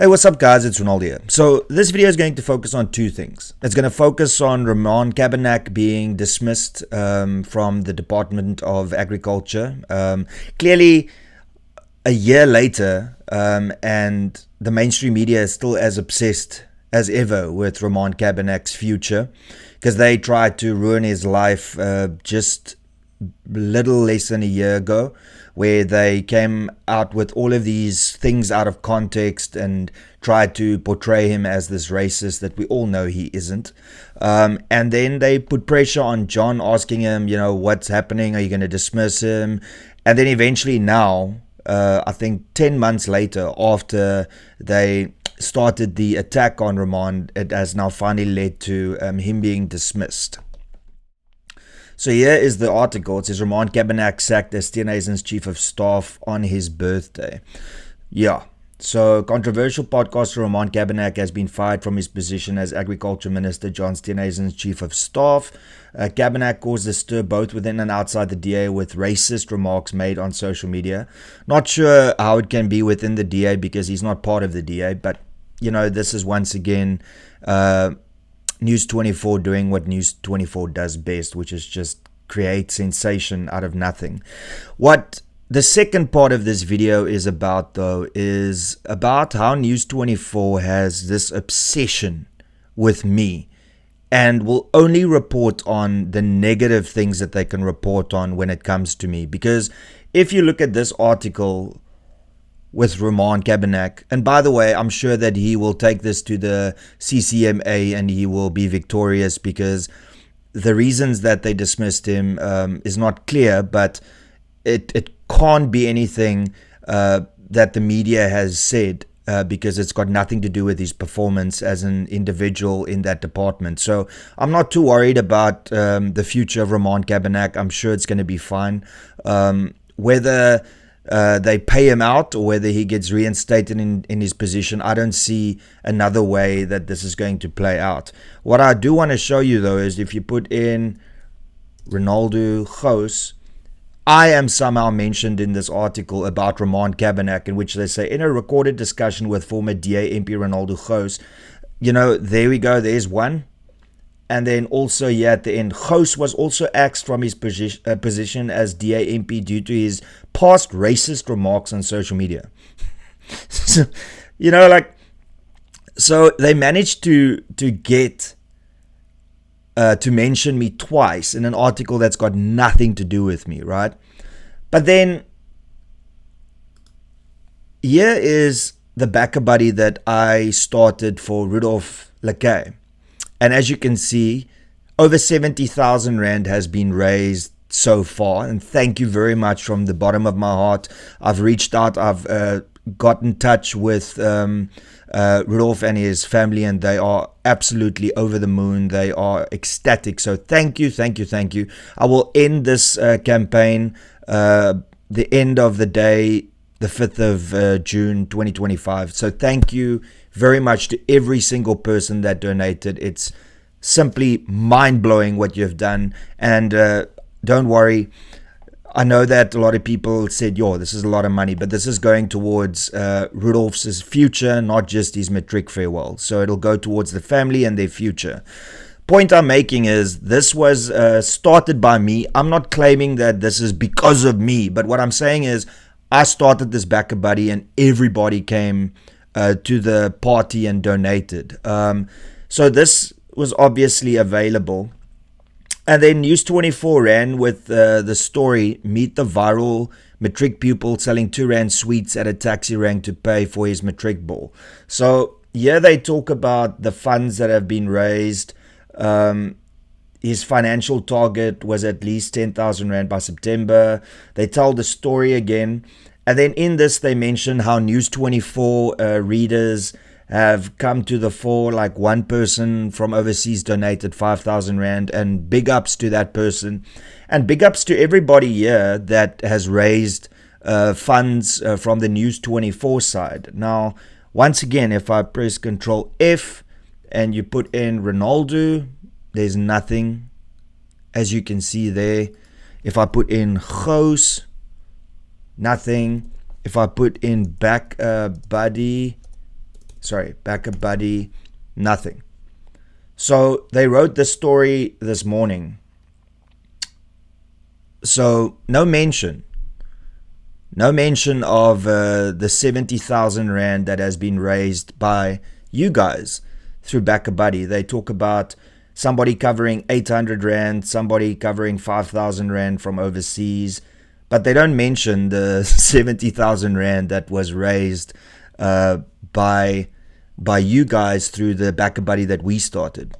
Hey, what's up guys, it's Renaldo here. So this video is going to focus on two things. It's going to focus on Cabanac being dismissed from the Department of Agriculture. Clearly a year later, and the mainstream media is still as obsessed as ever with Cabanac's future, because they tried to ruin his life just little less than a year ago, where they came out with all of these things out of context and tried to portray him as this racist that we all know he isn't. And then they put pressure on John, asking him, what's happening? Are you going to dismiss him? And then eventually now, I think 10 months later, after they started the attack on Ramon, it has now finally led to him being dismissed. So here is the article. It says Ramon Cabanac sacked as TNA's chief of staff on his birthday. Yeah. So controversial podcaster Ramon Cabanac has been fired from his position as Agriculture Minister, John TNA's chief of staff. Cabanac caused a stir both within and outside the DA with racist remarks made on social media. Not sure how it can be within the DA because he's not part of the DA, but this is once again News 24 doing what News 24 does best, which is just create sensation out of nothing. What the second part of this video is about, though, is about how News 24 has this obsession with me and will only report on the negative things that they can report on when it comes to me. Because if you look at this article with Ramon Cabanac, and by the way, I'm sure that he will take this to the CCMA and he will be victorious, because the reasons that they dismissed him is not clear, but it can't be anything that the media has said, because it's got nothing to do with his performance as an individual in that department. So I'm not too worried about the future of Ramon Cabanac. I'm sure it's going to be fine. Whether they pay him out or whether he gets reinstated in his position, I don't see another way that this is going to play out. What I do want to show you, though, is if you put in Renaldo, Gouws, I am somehow mentioned in this article about Ramon Cabanac, in which they say, in a recorded discussion with former DA MP Renaldo Gouws, there we go, there's one. And then also here at the end, Gouws was also axed from his position as DA MP due to his past racist remarks on social media. So, so they managed to get to mention me twice in an article that's got nothing to do with me, right? But then here is the backer buddy that I started for Rudolph Lekay. And as you can see, over 70,000 Rand has been raised so far. And thank you very much from the bottom of my heart. I've reached out. I've got in touch with Rudolph and his family, and they are absolutely over the moon. They are ecstatic. So thank you, thank you, thank you. I will end this campaign the end of the day, the 5th of June 2025. So thank you very much to every single person that donated. It's simply mind-blowing what you've done. And don't worry, I know that a lot of people said, this is a lot of money, but this is going towards Rudolph's future, not just his matric farewell. So it'll go towards the family and their future. Point I'm making is this was started by me. I'm not claiming that this is because of me, but what I'm saying is I started this backer buddy and everybody came to the party and donated. So this was obviously available. And then News 24 ran with the story, meet the viral matric pupil selling 2 Rand sweets at a taxi rank to pay for his matric ball. So here they talk about the funds that have been raised. His financial target was at least 10,000 Rand by September. They tell the story again. And then in this, they mention how News 24 readers have come to the fore. Like one person from overseas donated 5,000 Rand, and big ups to that person. And big ups to everybody here that has raised funds from the News 24 side. Now, once again, if I press Control F and you put in Renaldo, there's nothing, as you can see there. If I put in Gouws, nothing. If I put in back buddy, Buddy, nothing. So they wrote this story this morning. So no mention of the 70,000 Rand that has been raised by you guys through BackaBuddy. They talk about somebody covering 800 Rand, somebody covering 5,000 Rand from overseas, but they don't mention the 70,000 Rand that was raised by you guys through the BackaBuddy that we started.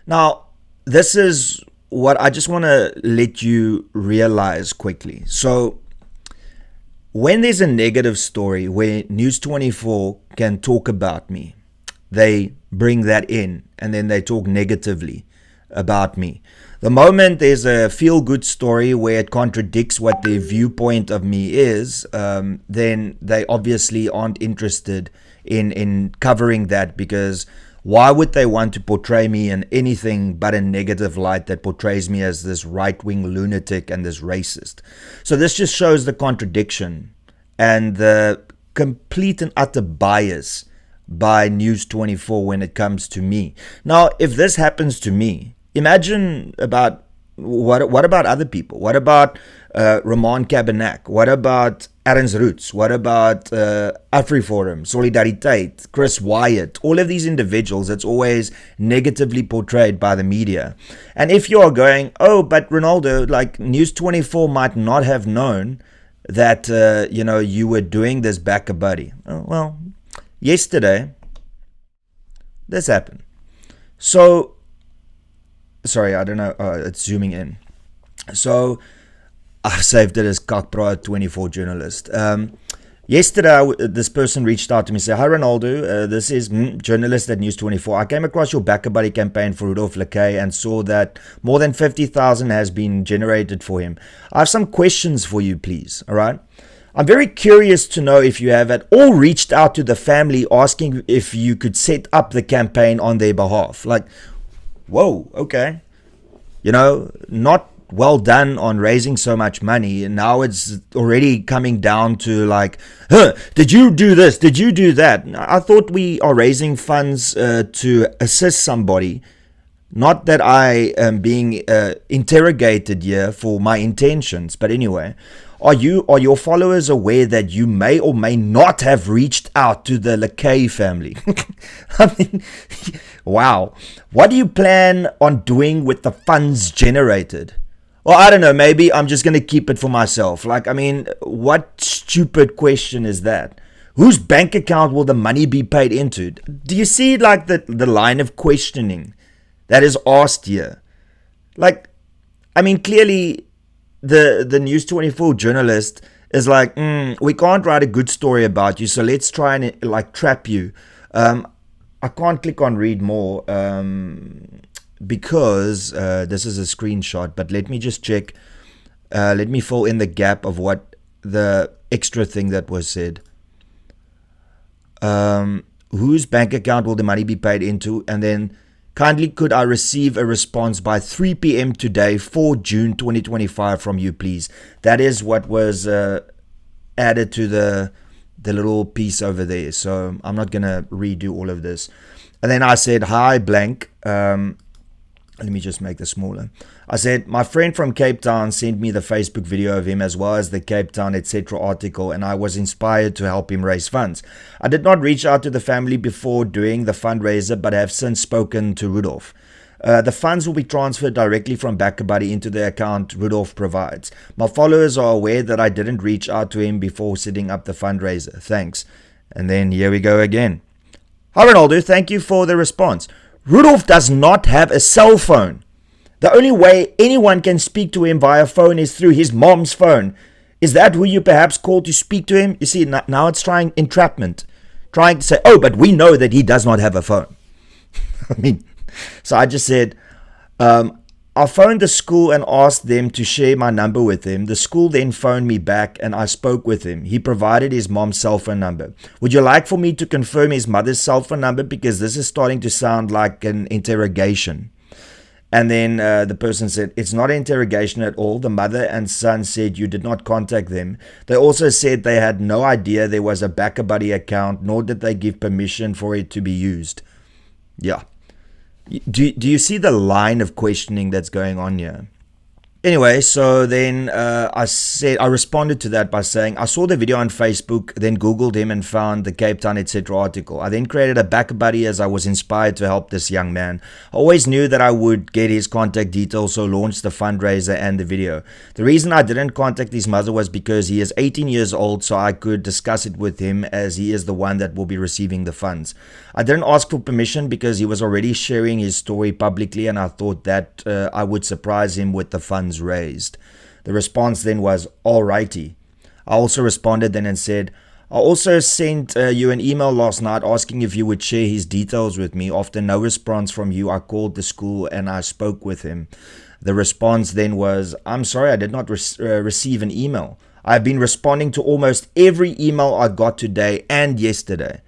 Now, this is what I just want to let you realize quickly. So when there's a negative story where News 24 can talk about me, they bring that in and then they talk negatively about me. The moment there's a feel-good story where it contradicts what their viewpoint of me is, then they obviously aren't interested in covering that, because why would they want to portray me in anything but a negative light that portrays me as this right-wing lunatic and this racist? So this just shows the contradiction and the complete and utter bias by News 24 when it comes to me. Now, if this happens to me, imagine about what about other people? What about Ramon Cabanac? What about Aaron's Roots? What about AfriForum, Solidariteit, Chris Wyatt? All of these individuals, it's always negatively portrayed by the media. And if you are going, oh, but Renaldo, like News 24 might not have known that you were doing this BackaBuddy. Oh, well, yesterday this happened. So sorry, I don't know. It's zooming in. So I've saved it as Kakpraat 24 journalist. Yesterday, this person reached out to me and said, "Hi Renaldo, this is journalist at News 24. I came across your BackaBuddy campaign for Rudolph Lekay and saw that more than 50,000 has been generated for him. I have some questions for you, please. All right. I'm very curious to know if you have at all reached out to the family asking if you could set up the campaign on their behalf." Like, whoa, okay. Not well done on raising so much money, and now it's already coming down to like, did you do this? Did you do that? I thought we are raising funds to assist somebody, not that I am being interrogated here for my intentions. But anyway, are your followers aware that you may or may not have reached out to the Lekay family? I mean, wow. What do you plan on doing with the funds generated? Well, I don't know, maybe I'm just going to keep it for myself. Like, I mean, what stupid question is that? Whose bank account will the money be paid into? Do you see like the line of questioning that is asked here? Like, I mean, clearly the News 24 journalist is like, we can't write a good story about you, so let's try and like trap you. I can't click on read more because this is a screenshot, but let me just check. Let me fill in the gap of what the extra thing that was said. Whose bank account will the money be paid into? And then, kindly could I receive a response by 3 p.m. today, 4 June 2025 from you, please? That is what was added to the little piece over there. So I'm not going to redo all of this. And then I said, hi, blank. Let me just make this smaller. I said, my friend from Cape Town sent me the Facebook video of him as well as the Cape Town etc. article, and I was inspired to help him raise funds. I did not reach out to the family before doing the fundraiser, but have since spoken to Rudolph. The funds will be transferred directly from BackaBuddy into the account Rudolph provides. My followers are aware that I didn't reach out to him before setting up the fundraiser. Thanks. And then here we go again. Hi Renaldo, thank you for the response. Rudolph does not have a cell phone. The only way anyone can speak to him via phone is through his mom's phone. Is that who you perhaps called to speak to him? You see, now it's trying entrapment. Trying to say, oh, but we know that he does not have a phone. I mean, so I just said, I phoned the school and asked them to share my number with him. The school then phoned me back and I spoke with him. He provided his mom's cell phone number. Would you like for me to confirm his mother's cell phone number? Because this is starting to sound like an interrogation. And then the person said, it's not an interrogation at all. The mother and son said you did not contact them. They also said they had no idea there was a BackaBuddy account, nor did they give permission for it to be used. Yeah. Do you see the line of questioning that's going on here? Anyway, so then I responded to that by saying, I saw the video on Facebook, then Googled him and found the Cape Town, etc. article. I then created a BackaBuddy as I was inspired to help this young man. I always knew that I would get his contact details, so launched the fundraiser and the video. The reason I didn't contact his mother was because he is 18 years old, so I could discuss it with him as he is the one that will be receiving the funds. I didn't ask for permission because he was already sharing his story publicly, and I thought that I would surprise him with the funds raised. The response then was, alrighty. I also responded then and said, I also sent you an email last night asking if you would share his details with me. After no response from you, I called the school and I spoke with him. The response then was, I'm sorry, I did not receive an email. I've been responding to almost every email I got today and yesterday.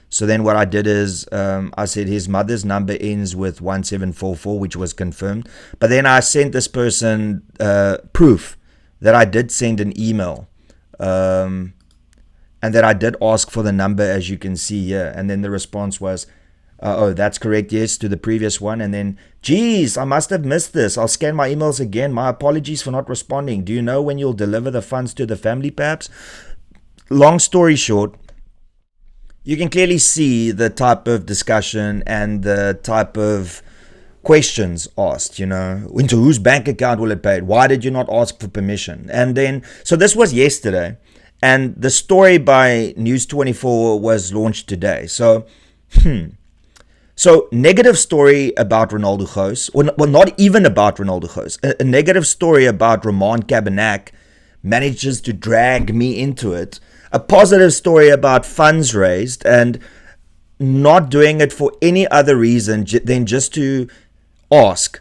So then what I did is I said his mother's number ends with 1744, which was confirmed. But then I sent this person proof that I did send an email and that I did ask for the number, as you can see here. And then the response was, oh, that's correct, yes, to the previous one. And then, geez, I must have missed this. I'll scan my emails again. My apologies for not responding. Do you know when you'll deliver the funds to the family, perhaps? Long story short, you can clearly see the type of discussion and the type of questions asked, into whose bank account will it pay? Why did you not ask for permission? And then, so this was yesterday, and the story by News 24 was launched today. So, So negative story about Renaldo Gouws, well, not even about Renaldo Gouws, a negative story about Cabanac manages to drag me into it. A positive story about funds raised, and not doing it for any other reason than just to ask,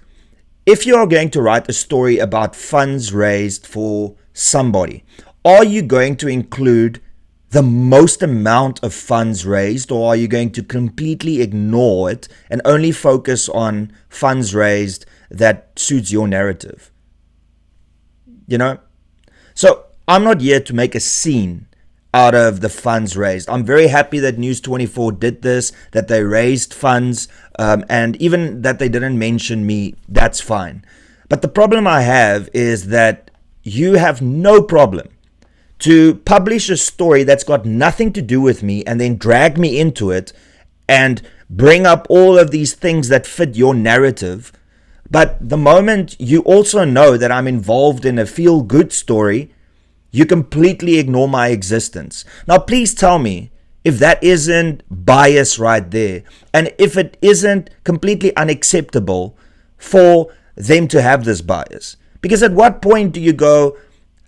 if you are going to write a story about funds raised for somebody, are you going to include the most amount of funds raised, or are you going to completely ignore it and only focus on funds raised that suits your narrative? So I'm not here to make a scene out of the funds raised. I'm very happy that News 24 did this, that they raised funds, and even that they didn't mention me, that's fine. But the problem I have is that you have no problem to publish a story that's got nothing to do with me and then drag me into it and bring up all of these things that fit your narrative. But the moment you also know that I'm involved in a feel-good story, you completely ignore my existence. Now, please tell me if that isn't bias right there, and if it isn't completely unacceptable for them to have this bias. Because at what point do you go,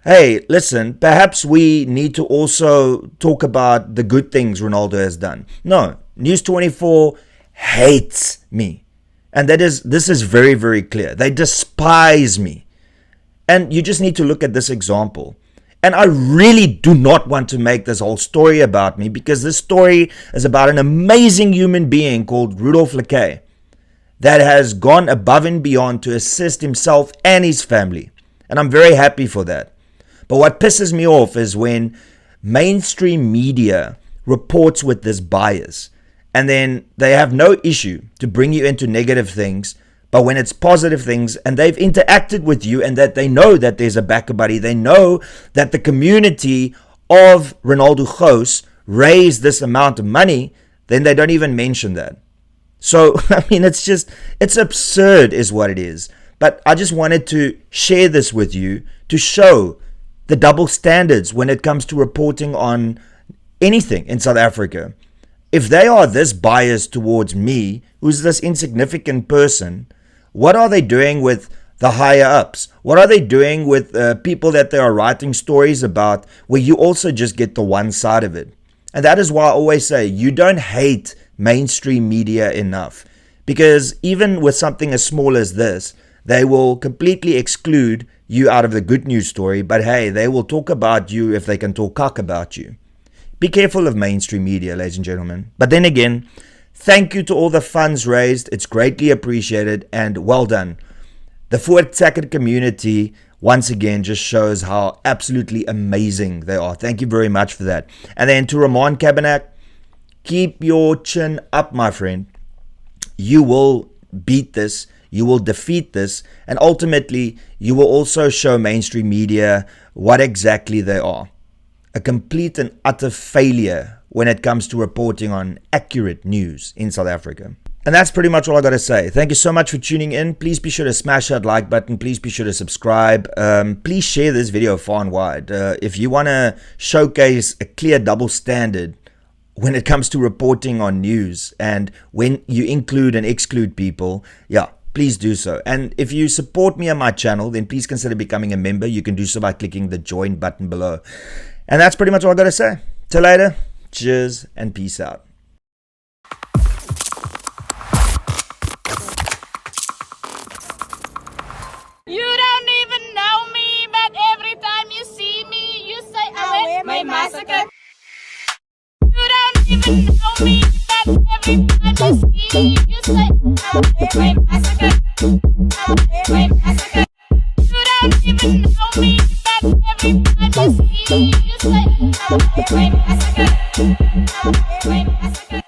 hey, listen, perhaps we need to also talk about the good things Renaldo has done? No, News 24 hates me. And this is very, very clear. They despise me. And you just need to look at this example. And I really do not want to make this whole story about me, because this story is about an amazing human being called Rudolph Lekay that has gone above and beyond to assist himself and his family. And I'm very happy for that. But what pisses me off is when mainstream media reports with this bias, and then they have no issue to bring you into negative things. But when it's positive things, and they've interacted with you, and that they know that there's a BackaBuddy, they know that the community of Renaldo Gouws raised this amount of money, then they don't even mention that. So, I mean, it's absurd is what it is. But I just wanted to share this with you to show the double standards when it comes to reporting on anything in South Africa. If they are this biased towards me, who's this insignificant person, what are they doing with the higher ups? What are they doing with people that they are writing stories about, where you also just get the one side of it? And that is why I always say, you don't hate mainstream media enough. Because even with something as small as this, they will completely exclude you out of the good news story. But hey, they will talk about you if they can talk cock about you. Be careful of mainstream media, ladies and gentlemen. But then again, Thank you to all the funds raised. It's greatly appreciated and well done. The Voortrekker community, once again, just shows how absolutely amazing they are. Thank you very much for that. And then to Ramon Cabanac, keep your chin up, my friend. You will beat this. You will defeat this. And ultimately, you will also show mainstream media what exactly they are. A complete and utter failure when it comes to reporting on accurate news in South Africa. And that's pretty much all I got to say. Thank you so much for tuning in. Please be sure to smash that like button. Please be sure to subscribe. Please share this video far and wide. If you want to showcase a clear double standard when it comes to reporting on news and when you include and exclude people, yeah, please do so. And if you support me on my channel, then please consider becoming a member. You can do so by clicking the join button below. And that's pretty much all I got to say. Till later. Cheers and peace out. You don't even know me, but every time you see me, you say I wear my massacre. You don't even know me, but every time you see me, you say I wear my massacre. I wear my massacre. You don't even know me, but every time you see me, you say I wear my massacre. I wear my massacre.